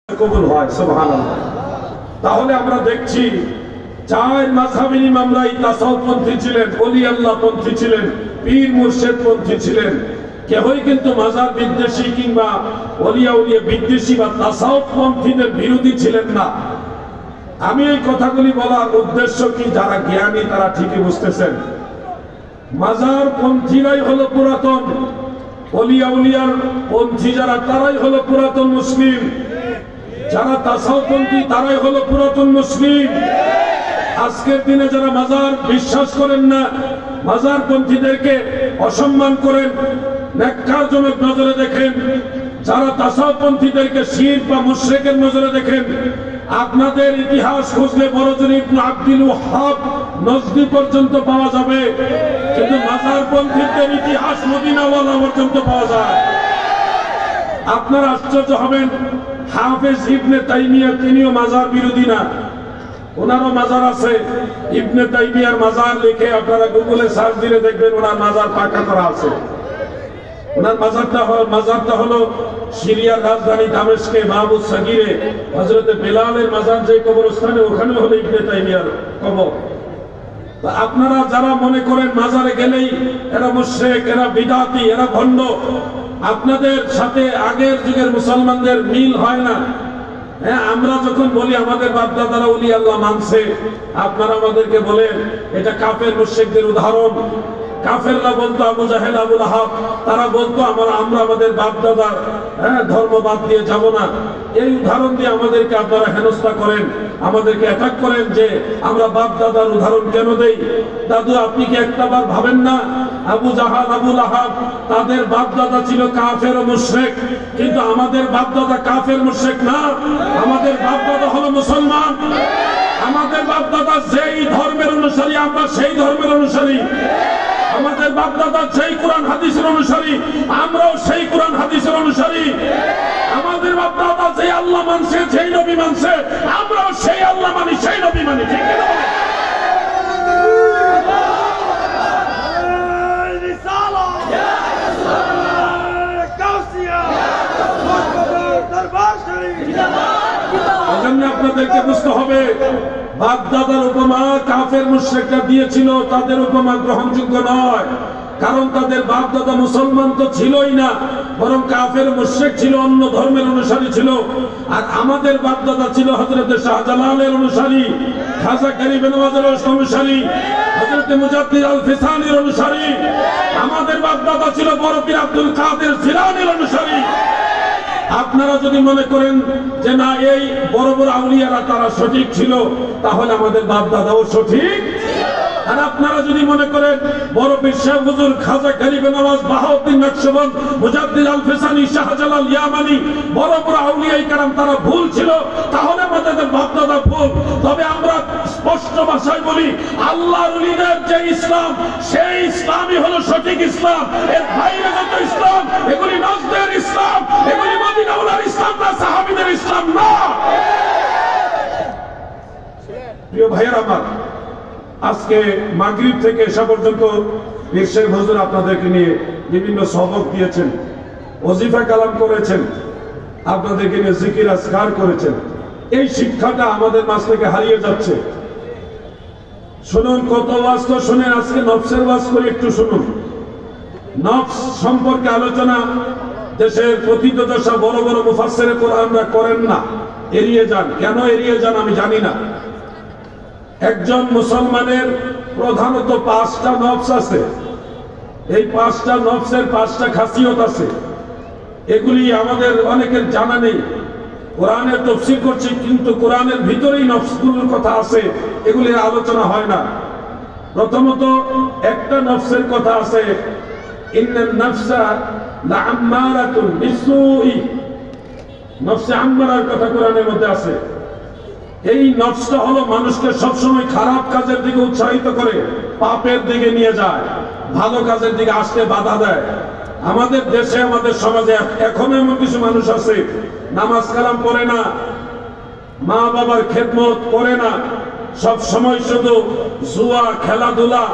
কবুল হয় সুবহানাল্লাহ। তাহলে আমরা দেখছি চার মাযহাবের ইমামরাই তাসাউফপন্থী ছিলেন, ওলি আল্লাহ পন্থী ছিলেন, পীর মুর্শিদ পন্থী ছিলেন। কেউই কিন্তু মাজার বিদ্বেষী কিংবা ওলিয়া উলিয়া বিদ্বেষী বা তাসাউফপন্থীদের বিরোধী ছিলেন না। আমি এই কথাগুলি বলার উদ্দেশ্য কি, যারা জ্ঞানী তারা ঠিকই বুঝতেছেন। মাজার পন্থীরাই হলো পুরাতন, ওলিয়া উলিয়ার পন্থী যারা তারাই হলো পুরাতন মুসলিম, যারা তাসাউফপন্থী তারাই হলো পুরাতন মুসলিম। আজকের দিনে যারা মাজার বিশ্বাস করেন না, মাজার পন্থীদেরকে অসম্মান করেন, ন্যাক্কারজনক নজরে দেখেন, যারা তাসাউফপন্থীদেরকে শিরক বা মুশরিকের নজরে দেখেন, আপনাদের ইতিহাস খুঁজলে বড়জোর ইবনে আব্দুল ওয়াহ্হাব নজদি পর্যন্ত পাওয়া যাবে, কিন্তু মাজার পন্থীদের ইতিহাস মদিনাওয়ালা পর্যন্ত পাওয়া যায়। আপনারা আশ্চর্য হবেন, হাফেজ ইবনে তাইমিয়া তিনিও মাজার বিরোধী না, ওনারও মাজার আছে। ইবনে তাইমিয়ার মাজার লিখে আপনারা গুগলে সার্চ দিলে দেখবেন ওনার মাজার পাকা করা আছে। ওনার মাজারটা হলো সিরিয়ার রাজধানী দামেস্কে মাহবুব সাগিরে হযরতে বেলালের মাজার যে কবরস্থানে, ওখানে হলো ইবনে তাইমিয়ার কবর। আপনারা যারা মনে করেন মাজারে গেলেই এরা মুশরিক, এরা বিদআতি, এরা ভণ্ড, আপনাদের সাথে আগের যুগের মুসলমানদের মিল হয় না। হ্যাঁ, আমরা যখন বলি আমাদের বাপদাদারা ওলি আল্লাহ মানছে, আপনারা আমাদেরকে বলেন এটা কাফের মুশরিকদের উদাহরণ। কাফেররা বলতো আবু জাহেল, আবু লাহাব, তারা বলতো আমরা আমাদের বাপদাদার ধর্ম বাদ দিয়ে যাব না। এই উদাহরণ দিয়ে আমাদেরকে আপনারা হেনস্থা করেন, আমাদেরকে অ্যাটাক করেন যে আমরা বাপদাদার উদাহরণ কেন দেই। দাদু, আপনি কি একটাবার ভাবেন না আবু জাহাল, আবু লাহাব তাদের বাপদাদা ছিল কাফের ও মুশরিক, কিন্তু আমাদের বাপদাদা কাফের মুশরিক না, আমাদের বাপদাদা হলো মুসলমান। আমাদের বাপদাদা যেই ধর্মের অনুসারী আমরা সেই ধর্মের অনুসারী, আমাদের বাপদাদা সেই কোরআন হাদিসের অনুসারী আমরাও সেই কোরআন হাদিসের অনুসারী, আমাদের বাপদাদা যে আল্লাহ মানছে, যেই নবী মানছে আমরাও সেই আল্লাহ মানি, সেই নবী মানি। ঠিক না? এজন্য আপনাদেরকে বুঝতে হবে, বাপদাদার উপমা কাফের মুশরিকরা দিয়েছিল, তাদের উপমা গ্রহণযোগ্য নয়। কারণ তাদের বাপদাদা মুসলমান তো ছিলই না, বরং কাফের মুশরিক ছিল, অন্য ধর্মের অনুসারী ছিল। আর আমাদের বাপদাদা ছিল হযরত শাহজালালের অনুসারী, খাজা গরিব নওয়াজের অনুসারী, হযরত মুজাদ্দিদ আল ফিসানির অনুসারী। আমাদের বাপদাদা ছিল বড় পীর আব্দুল কাদের জিলানীর অনুসারী। আপনারা যদি মনে করেন যে না এই বড় বড় আউলিয়ারা তারা সঠিক ছিল, তাহলে আমাদের বাপদাদাও সঠিক। আর আপনারা যদি মনে করেন বড় পীর সাহেব হুজুর খাজা গরিব নওয়াজ, বাহাউদ্দিন নকশবন্দ, মুজাদ্দিদ আল ফিসানি, শাহজালাল ইয়ামানি, বড় বড় আউলিয়া ইকরাম তারা ভুল ছিল, তাহলে আমাদের বাপদাদা ভুল। তবে আমরা স্পষ্ট ভাষায় বলি, আল্লাহর ওলিদের যে ইসলাম, সেই ইসলামই হলো সঠিক ইসলাম। এর বাইরে যত ইসলাম, এগুলি নজদের ইসলাম, এগুলি মদিনাওয়ালার ইসলাম না, সাহাবীদের ইসলাম না। প্রিয় ভাইয়েরা আমার, আজকে মাগরিব থেকে এসা পর্যন্ত পীর সাহেব হুজুর আপনাদেরকে নিয়ে বিভিন্ন সবক দিয়েছেন, ওজিফা কালাম করেছেন, আপনাদেরকে নিয়ে জিকির আজকার করেছেন। এই শিক্ষাটা আমাদের মাঝ থেকে হারিয়ে যাচ্ছে। শুনুন, কত ওয়াজ তো শুনেন, আজকে নফসের ওয়াজ করে একটু শুনুন। নফস সম্পর্কে আলোচনা দেশের প্রথিতযশা বড় বড় মুফাসসিরে কোরআনরা করেন না, এড়িয়ে যান। কেন এড়িয়ে যান আমি জানি না। একজন মুসলমানের প্রধানত 5টা নফস আছে। এই 5টা নফসের 5টা খাসিয়ত আছে। এগুলি আমাদের অনেকের জানা নেই। কোরআনের তাফসীর করছি, কিন্তু কোরআনের ভিতরেই নফসগুলোর কথা আছে, এগুলির আলোচনা হয় না। প্রথমত একটা নফসের কথা আছে, ইন্নান নাফসা লাআম্মারাতুন বিসসুই। নফসে আম্মারার কথা কোরআনের মধ্যে আছে। এই নফসটা হলো মানুষকে সবসময় খারাপ কাজের দিকে উৎসাহিত করে, পাপের দিকে নিয়ে যায়, ভালো কাজের দিকে আসতে বাধা দেয়। আমাদের দেশে, আমাদের সমাজে এখন এমন কিছু মানুষ আছে, নামাজ কালাম পড়ে না, মা বাবার খেদমত করে না, সব সময় শুধু জুয়া, খেলাধুলা,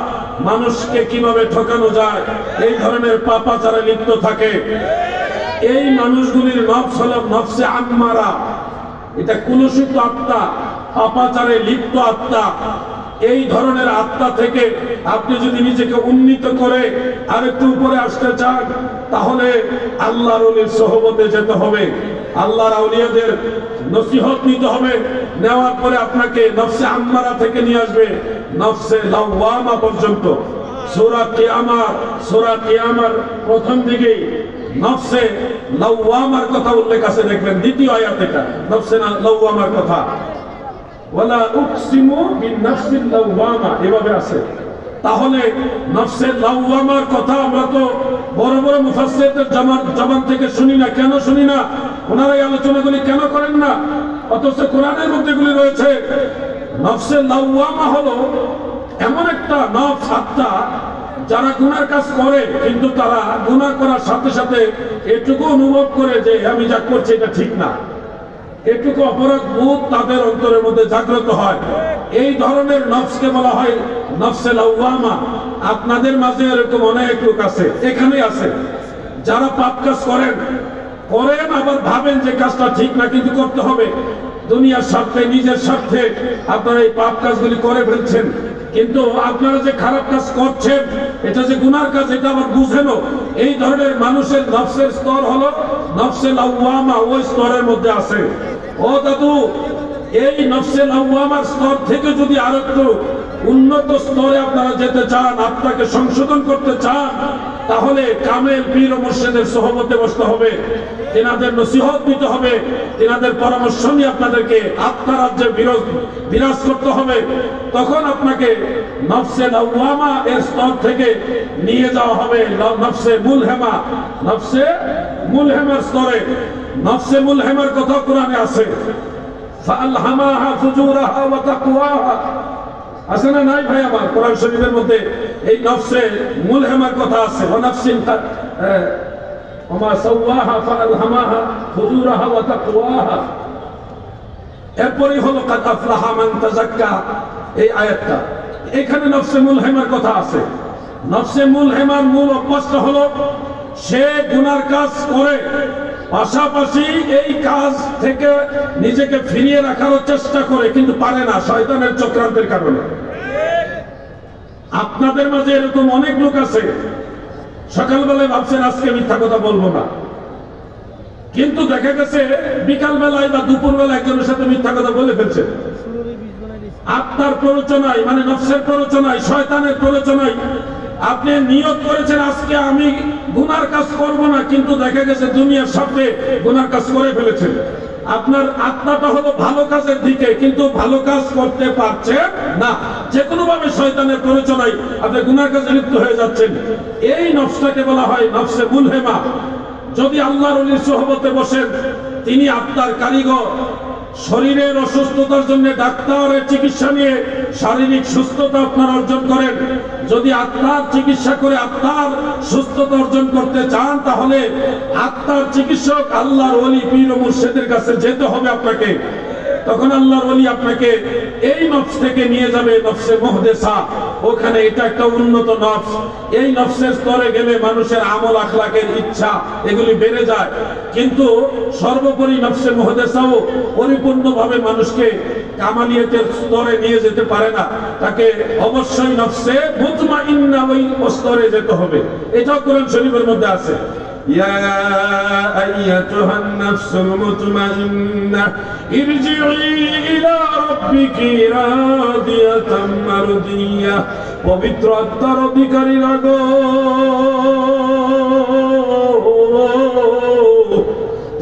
মানুষকে কিভাবে ঠকানো যায় এই ধরনের পাপাচারে লিপ্ত থাকে। এই মানুষগুলির নফস হলো নফসে আম্মারা। এটা কুলুষিত আত্মা, পাপাচারে লিপ্ত আত্মা। এই ধরনের আত্মা থেকে আপনি যদি নিজেকে উন্নীত করে আরেকটু উপরে আসতে চান, তাহলে আল্লাহর ওলির সোহবতে যেতে হবে, আল্লাহর আউলিয়াদের নসিহত নিতে হবে। নেওয়ার পরে আপনাকে নফসে আম্মারা থেকে নিয়ে আসবে নফসে লাওয়ামা পর্যন্ত। সূরা কিয়ামার প্রথম দিকেই নফসে লাওয়ামার কথা উল্লেখ আছে, দেখবেন দ্বিতীয় আয়াত এটা নফসে লাওয়ামার কথা। ওয়ালা উকসিমু বিন-নাফসিল লাওয়ামা এভাবে আছে। তাহলে নফসে লাওয়ামার কথা আমরা তো বড় বড় মুফাসসিরদের জবান থেকে শুনি না। কেন শুনি না? ওনারা এই আলোচনাগুলি কেন করেন না? অথচ কোরআনের মধ্যে এগুলি রয়েছে। নফসে লাওয়ামা হলো এমন একটা নফস, আত্মা, যারা গুনার কাজ করে, কিন্তু তারা গুনাহ করার সাথে সাথে এটুকু অনুভব করে যে আমি যা করছি এটা ঠিক না। এটুকু অপরাধ বোধ তাদের অন্তরের মধ্যে জাগ্রত হয়। এই ধরনের নফসকে বলা হয় নফসে লাওয়ামা। আপনাদের মাঝে এরকম অনেক লোক আছে, এখানে আছে, যারা পাপ কাজ করেন আবার ভাবেন যে কাজটা ঠিক না, কিন্তু করতে হবে। দুনিয়ার স্বার্থে, নিজের স্বার্থে আপনারা এই পাপ কাজগুলি করে ফেলছেন। কিন্তু আপনারা যে খারাপ কাজ করছেন, এটা যে গুনার কাজ, এটা আবার বুঝেনও। এই ধরনের মানুষের নফসের স্তর হলো নফসে লাওয়ামা, ওই স্তরের মধ্যে আছে। ও দাদু, এই নফসে লাওয়ামার স্তর থেকে যদি আরেকটু উন্নত স্তরে আপনারা যেতে চান, আত্মাকে সংশোধন করতে চান, তাহলে কামেল পীর ও মুর্শিদের সোহবতে বসতে হবে, তিনাদের নসিহত দিতে হবে, তিনাদের পরামর্শ নিয়ে আপনাদেরকে আত্মা রাজ্যে বিরাজ করতে হবে। তখন আপনাকে নফসে লাওয়ামা এর স্তর থেকে নিয়ে যাওয়া হবে নফসে মুলহেমার স্তরে। নফসে মুলহেমার কথা কোরআনে আছে, ফাআলহামাহা ফুজুরাহা ওয়া তাকওয়াহা। আছে না নাই ভাই আমার? কোরআন শরীফের মধ্যে এই নফসে মুলহেমার কথা আছে। ওয়া নাফসিন ওমা সাওয়াহা ফাআলহামাহা ফুজুরাহা ওয়া তাকওয়াহা। এরপরই হলো কাদ আফলাহা মান তাযাক্কা, এই আয়াতটা। এখানে নফসে মুলহেমার কথা আছে। নফসে মুলহেমার মূল অভ্যাসটা হলো সে গুনার কাজ করে, পাশাপাশি এই কাজ থেকে নিজেকে ফিরিয়ে রাখার চেষ্টা করে, কিন্তু পারে না শয়তানের চক্রান্তের কারণে। আপনাদের মাঝে এরকম অনেক লোক আছে, সকালবেলায় ভাবছেন আজকে মিথ্যা কথা বলবো না, কিন্তু দেখা গেছে বিকাল বেলায় বা দুপুর বেলা একজনের সাথে মিথ্যা কথা বলে ফেলছে। আত্মার প্ররোচনায়, মানে নফসের প্ররোচনায়, শয়তানের প্ররোচনায় আপনি নিয়ত করেছেন আজকে আমি গুনার কাজ করব না, কিন্তু দেখা গেছে দুনিয়ার সাথে গুনার কাজ করে ফেলেছেন। আপনার আত্মাটা হলো ভালো কাজের দিকে, কিন্তু ভালো কাজ করতে পারছেন না। যে কোনো ভাবে শয়তানের প্ররোচনায় আপনি গুনার কাজে লিপ্ত হয়ে যাচ্ছেন। এই নফসটাকে বলা হয় নফসে মুলহেমা। যদি আল্লাহর ওলির সোহবতে বসেন, তিনি আত্মার কারিগর। শরীরের অসুস্থতার জন্য ডাক্তারের চিকিৎসা নিয়ে শারীরিক সুস্থতা আপনারা অর্জন করেন। যদি আত্মার চিকিৎসা করে আত্মার সুস্থতা অর্জন করতে চান, তাহলে আত্মার চিকিৎসক আল্লাহর ওলি পীর ও মুর্শিদের কাছে যেতে হবে আপনাকে। তখন আল্লাহর ওলি আপনাকে এই নফস থেকে নিয়ে যাবে নফসে মুহদেসা। ওখানে এটা একটা উন্নত নফস। এই নফসের স্তরে গেলে মানুষের আমল আখলাকের ইচ্ছা এগুলি বেড়ে যায়, কিন্তু সর্বোপরি নফসে মুহদেসাও পরিপূর্ণভাবে মানুষকে কামালিয়াতের স্তরে নিয়ে যেতে পারে না। তাকে অবশ্যই নফসে মুতমাইন্না ওই স্তরে যেতে হবে। এটাও কোরআন শরীফের মধ্যে আছে। يا أيتها النفس المطمئنة ارجعي إلى ربك راضية مرضية। পবিত্র আত্মার অধিকারী লাগো,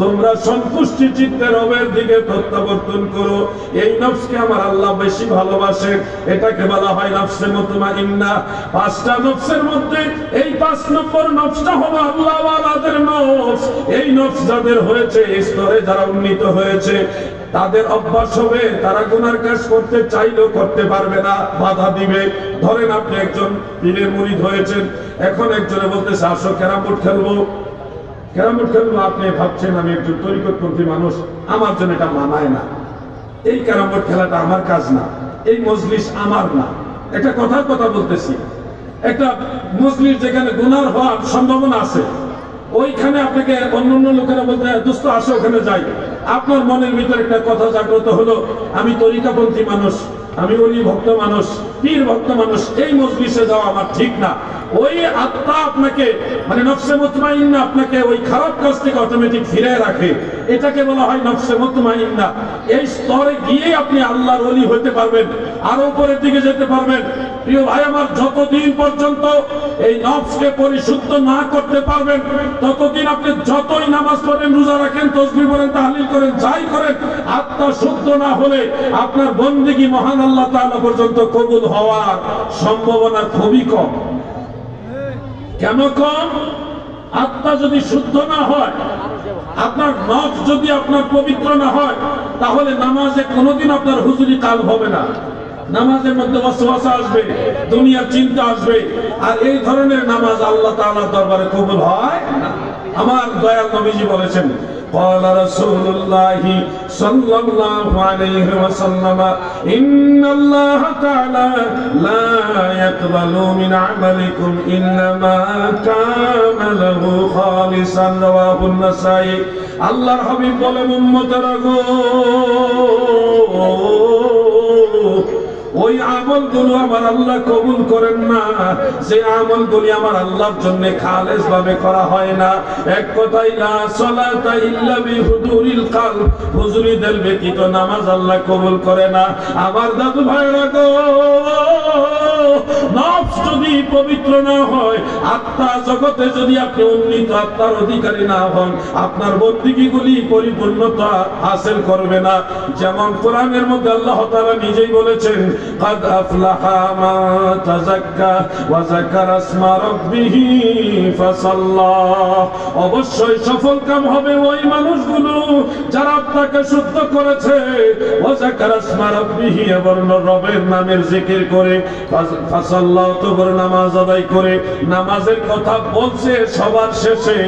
তোমরা সন্তুষ্টি চিত্তে রবের দিকে প্রত্যাবর্তন করো। এই নফসকে আমার আল্লাহ বেশি ভালোবাসে, এটাকে বলা হয় নফসে মুতমাইন্না। পাঁচটা নফসের মধ্যে এই 5 নম্বর নফসটা হলো আল্লাহওয়ালাদের নফস। এই নফস যাদের হয়েছে, এই স্তরে যারা উন্নীত হয়েছে, তাদের অভ্যাস হবে তারা গুনার কাজ করতে চাইলেও করতে পারবে না, বাধা দিবে। ধরেন আপনি একজন পীরের মুরিদ হয়েছেন, এখন একজনে বলতেছে আসো ক্যারাম বোর্ড খেলবো। আপনি ভাবছেন আমি একজন তরিকতপন্থী মানুষ, আমার জন্য এটা মানায় না, এই ক্যারাম বোর্ড খেলাটা আমার কাজ না, এই মজলিস আমার না। একটা কথার কথা বলতেছি, একটা মজলিস যেখানে গুনার হওয়ার সম্ভাবনা আছে, ওইখানে আপনাকে অন্যান্য লোকেরা বলতে দোস্ত আসো ওখানে যাই, আপনার মনের ভিতরে একটা কথা জাগ্রত হলো, আমি তরিকাপন্থী মানুষ, আমি ওলি ভক্ত মানুষ, পীর ভক্ত মানুষ, এই মজলিসে যাওয়া আমার ঠিক না। ওই আত্মা আপনাকে মানে নফসে মুতমাইন্না আপনাকে ওই খারাপ কাজ থেকে অটোমেটিক ফিরে রাখে, এটাকে বলা হয় নফসে মুতমাইন্না। এই স্তরে গিয়ে আপনি আল্লাহর ওলি হতে পারবেন, আরো উপরের দিকে যেতে পারবেন। প্রিয় ভাই আমার, যতদিন পর্যন্ত এই নফসকে পরিশুদ্ধ না করতে পারবেন, ততদিন আপনি যতই নামাজ পড়েন, রোজা রাখেন, তাসবিহ পড়েন, তাহলিল করেন, যাই করেন, আত্মা শুদ্ধ না হলে আপনার বন্দেগী মহান আল্লাহ তাআলা পর্যন্ত কবুল হওয়ার সম্ভাবনা খুবই কম। কেন কম? আত্মা যদি শুদ্ধ না হয়, আপনার নফস যদি আপনার পবিত্র না হয়, তাহলে নামাজে কোনোদিন আপনার হুজুরি কাল হবে না। নামাজের মধ্যে ওয়াসওয়াসা আসবে, দুনিয়ার চিন্তা আসবে, আর এই ধরনের নামাজ আল্লাহ তাআলার দরবারে কবুল হয় না। আমার দয়াল নবীজি বলেছেন, قال رسول الله صلى الله عليه وسلم إن الله تعالى لا يقبل من عملكم إلا ما كان له خالصا رواه النسائي। আল্লাহর হাবিব বলেন, উম্মতেরা গো, ওই আমলগুলো আমার আল্লাহ কবুল করেন না যে আমলগুলি আমার আল্লাহর জন্য খালেস ভাবে করা হয় না। এক কথায়, লা সালাতা ইল্লা বিহুদুরিল কলব, হুজুরি দিল ব্যতীত নামাজ আল্লাহ কবুল করে না। আমার দাদু ভাইরা গো, নফস যদি পবিত্র না হয়, আত্মা জগতে যদি আপনি উন্নীত আত্মার অধিকারী না হন, আপনার বন্দেগীগুলি পরিপূর্ণতা হাসিল করবে না। যেমন কোরআনের মধ্যে আল্লাহ তাআলা নিজেই বলেছেন, قد أفلح من تزكى وذكر اسم ربه فصلى। অবশ্যই সফল কাম হবে ওই মানুষগুলো যারা আত্মাকে শুদ্ধ করেছে, ওয়াযাকার ইসমা রাব্বিহি, এবং রবের নামের জিকির করে, ফাসাল্লা, তবর নামাজ আদায় করে। নামাজের কথা বলছে সবার শেষে,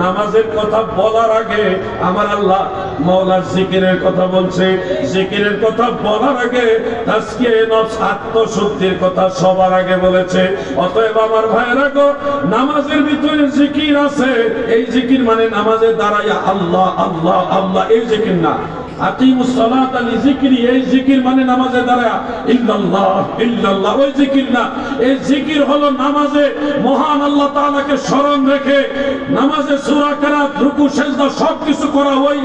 নামাজের কথা বলার আগে আমার আল্লাহ মাওলার জিকিরের কথা বলছে, জিকিরের কথা বলার আগে তাজকিয়ে নফস, আত্মশুদ্ধির কথা সবার আগে বলেছে। অতএব আমার ভাইরা গো, নামাজের ভিতরে জিকির আছে। এই জিকির মানে নামাজের দাঁড়াইয়া আল্লাহ আল্লাহ আল্লাহ, এই জিকির না। আকিমুস সালাতা লিযিকরি, এই জিকির মানে নামাজে দাঁড়ায়া ইল্লাল্লাহ ইল্লাল্লাহ, ওই জিকির না। এই জিকির হলো নামাজে মহান আল্লাহ তাআলাকে স্মরণ রেখে নামাজে সূরা কেরাত, রুকু, সিজদা সবকিছু করা, ওই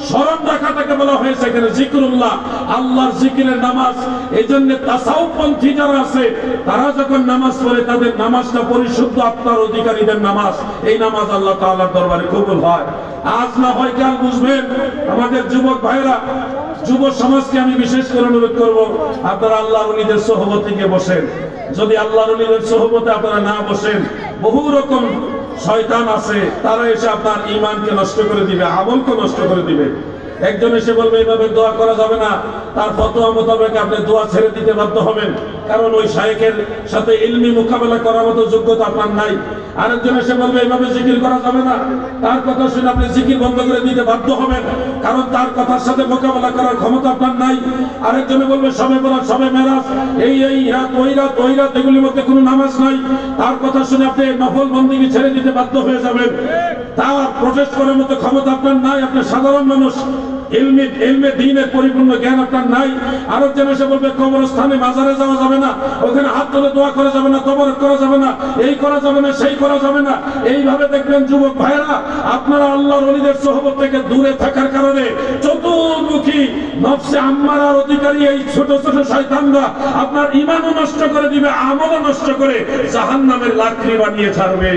স্মরণ রাখাটাকে বলা হয়েছে এখানে জিকরুল্লাহ, আল্লাহর জিকিরের নামাজ। এইজন্য তাসাউফ পন্থী যারা আছে, তারা যখন নামাজ পড়ে, তাদের নামাজটা পরিশুদ্ধ আত্মার অধিকারীদের নামাজ। এই নামাজ আল্লাহ তাআলার দরবারে কবুল হয়। আজ না হয় কাল বুঝবেন। আমাদের যুবক ভাইরা, যুব সমাজকে আমি বিশেষ করে অনুরোধ করব, আপনারা আল্লাহর ওলিদের সোহবতে গিয়ে বসেন। যদি আল্লাহর ওলিদের সোহবতে আপনারা না বসেন, বহু রকম শয়তান আছে, তারা এসে আপনার ঈমানকে নষ্ট করে দিবে, আমলকে নষ্ট করে দিবে। একজন এসে বলবে এইভাবে দোয়া করা যাবে না, তার ফতোয়া মোতাবেক আপনি দোয়া ছেড়ে দিতে বাধ্য হবেন, কারণ ওই শায়েখের সাথে ইলমি মোকাবেলা করার মতো যোগ্যতা আপনার নাই। আরেকজন এসে বলবে এইভাবে জিকির করা যাবে না, তার কথা শুনে আপনি জিকির বন্ধ করে দিতে বাধ্য হবেন, কারণ তার কথার সাথে মোকাবেলা করার ক্ষমতা আপনার নাই। আরেকজনে বলবে সবে বরাত, সবে মেরাজ, এই রাত ওই রাত এগুলির মধ্যে কোনো নামাজ নাই, তার কথা শুনে আপনি নফল বন্দেগী ছেড়ে দিতে বাধ্য হয়ে যাবেন। তার প্রটেস্ট করার মতো ক্ষমতা আপনার নাই, আপনি সাধারণ মানুষ, ইলমে দ্বীনের পরিপূর্ণ জ্ঞান আপনার নাই। আরেকজন এসে বলবে কবরস্থানে, মাজারে যাওয়া যাবে না, ওখানে হাত তুলে দোয়া করা যাবে না, তবরক করা যাবে না, এই করা যাবে না, সেই করা যাবে না। এইভাবে দেখবেন যুবক ভাইরা, আপনারা আল্লাহর ওলিদের সোহবত থেকে দূরে থাকার কারণে চতুর্মুখী নফসে আম্মারার অধিকারী এই ছোট ছোট শয়তানরা আপনার ঈমানও নষ্ট করে দিবে, আমলও নষ্ট করে জাহান্নামের লাকড়ি বানিয়ে ছাড়বে।